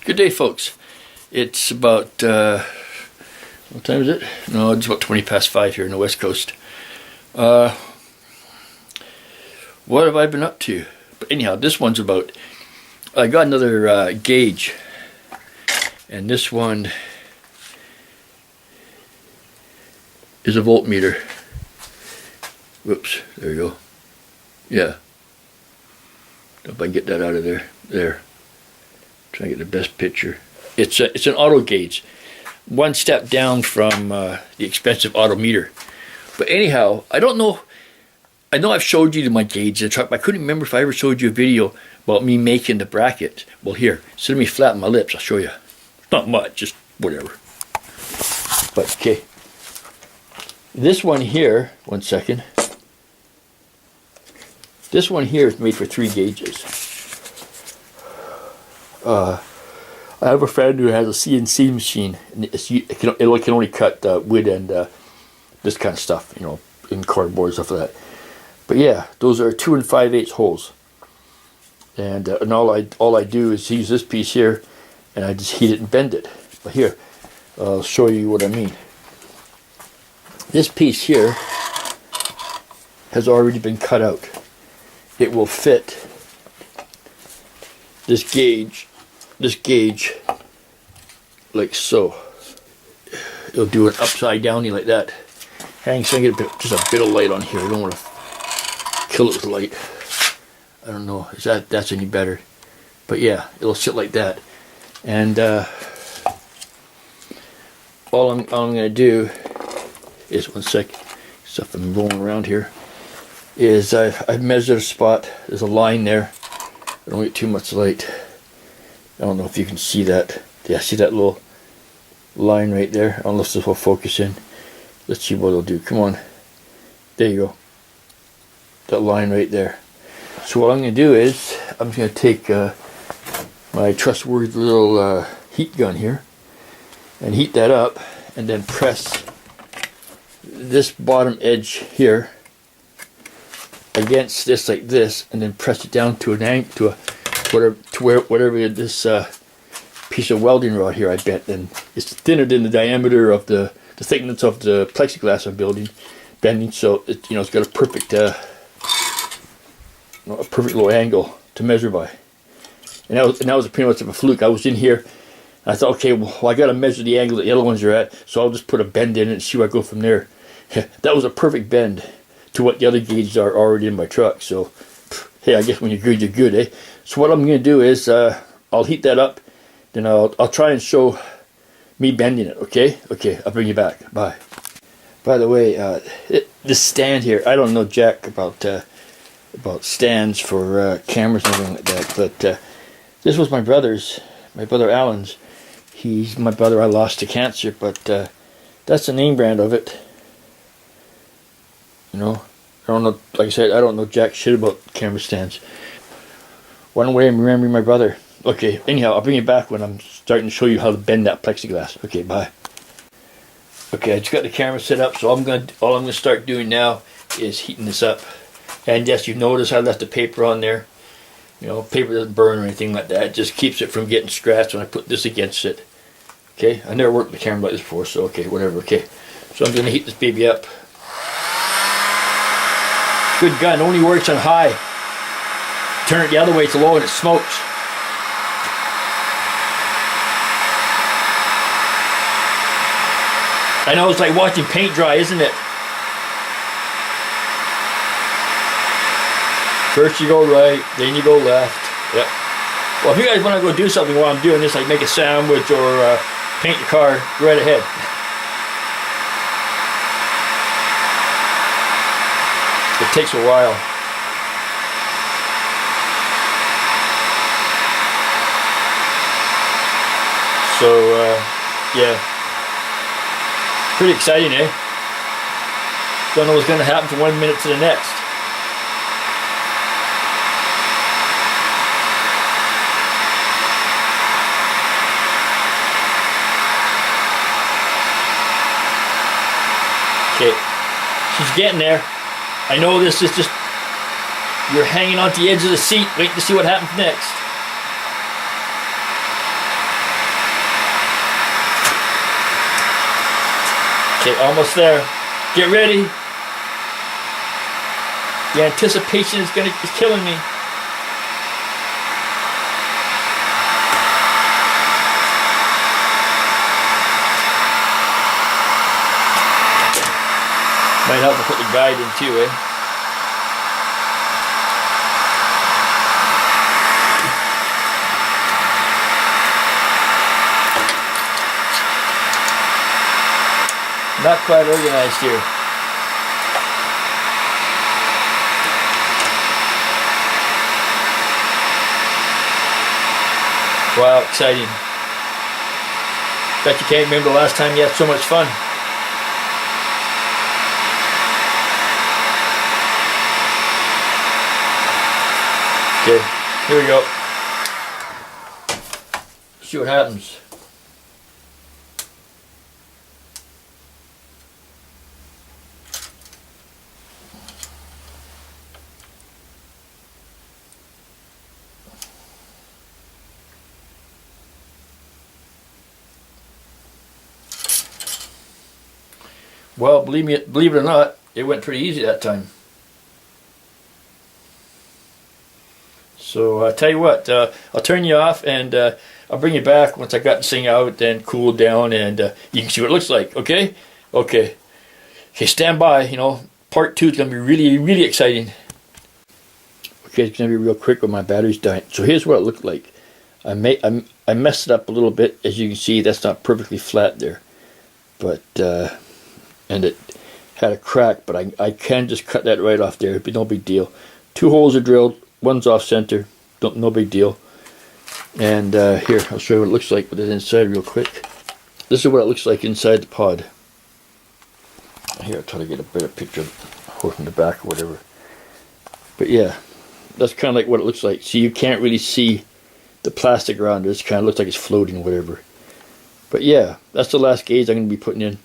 Good day, folks. It's about, what time is it? No, it's about 20 past 5 here in the West Coast. What have I been up to? But anyhow, this one's about, I got another gauge. And this one is a voltmeter. Whoops, there you go. Yeah. If I can get that out of there. There. Try to get the best picture. It's an auto gauge, one step down from the expensive auto meter. But anyhow, I don't know. I know I've showed you my gauge in the truck, but I couldn't remember if I ever showed you a video about me making the bracket. Well, here, instead of me flapping my lips, I'll show you. Not much, just whatever. But okay, this one here. One second. This one here is made for 3 gauges. I have a friend who has a CNC machine, and it can only cut wood and this kind of stuff, you know, in cardboard, stuff like that. But yeah, those are 2 5/8 holes, and all I do is use this piece here, and I just heat it and bend it. But here, I'll show you what I mean. This piece here has already been cut out. It will fit this gauge like so. It'll do it upside down like that. Hang, so I get just a bit of light on here. I don't want to kill it with light. I don't know if that's any better, but yeah, it'll sit like that. And all I'm gonna do is, one sec, stuff I'm rolling around here, is I've measured a spot. There's a line there. I don't get too much light. I don't know if you can see that. Yeah, see that little line right there? I don't know if this will focus in. Let's see what it'll do. Come on. There you go. That line right there. So what I'm going to do is, I'm just going to take my trustworthy little heat gun here and heat that up, and then press this bottom edge here against this like this, and then press it down to an angle, whatever this piece of welding rod here I bent, and it's thinner than the diameter of the thickness of the plexiglass I'm bending, so it, you know, it's got a perfect little angle to measure by. And that was pretty much of a fluke. I was in here, and I thought, okay, well, I got to measure the angle that the other ones are at, so I'll just put a bend in it and see where I go from there. That was a perfect bend to what the other gauges are already in my truck. So, hey, I guess when you're good, eh? So what I'm going to do is, I'll heat that up, then I'll try and show me bending it, okay? Okay, I'll bring you back. Bye. By the way, this stand here, I don't know jack about stands for cameras and everything like that, but this was my brother Alan's. He's my brother I lost to cancer, but that's the name brand of it. You know, I don't know, like I said, I don't know jack shit about camera stands. One way I'm remembering my brother. Okay, anyhow, I'll bring you back when I'm starting to show you how to bend that plexiglass. Okay, bye. Okay, I just got the camera set up, so all I'm gonna start doing now is heating this up. And yes, you notice I left the paper on there. You know, paper doesn't burn or anything like that. It just keeps it from getting scratched when I put this against it. Okay, I never worked with a camera like this before, so okay, whatever. Okay, so I'm gonna heat this baby up. Good gun, only works on high. Turn it the other way, it's low and it smokes. I know, it's like watching paint dry, isn't it? First you go right, then you go left. Yep. Well, if you guys want to go do something while I'm doing this, like make a sandwich or paint your car, go right ahead. It takes a while. So, yeah. Pretty exciting, eh? Don't know what's going to happen from 1 minute to the next. Okay, she's getting there. I know this is just, you're hanging onto the edge of the seat, waiting to see what happens next. Okay, almost there. Get ready. The anticipation is killing me. Might help to put the guide in too, eh? Not quite organized here. Wow, exciting. Bet you can't remember the last time you had so much fun. Okay, here we go. See what happens. Well, believe it or not, it went pretty easy that time. So I tell you what, I'll turn you off and I'll bring you back once I got this thing out and cooled down, and you can see what it looks like. Okay? Okay. Okay, stand by. You know, part 2 is going to be really, really exciting. Okay, it's going to be real quick when my battery's dying. So here's what it looked like. I messed it up a little bit. As you can see, that's not perfectly flat there. But, and it had a crack, but I can just cut that right off there. It'd be no big deal. 2 holes are drilled. One's off center. No big deal. And here, I'll show you what it looks like with it inside real quick. This is what it looks like inside the pod. Here, I'll try to get a better picture from the back or whatever. But yeah, that's kind of like what it looks like. See, you can't really see the plastic around it. It kind of looks like it's floating or whatever. But yeah, that's the last gauge I'm going to be putting in.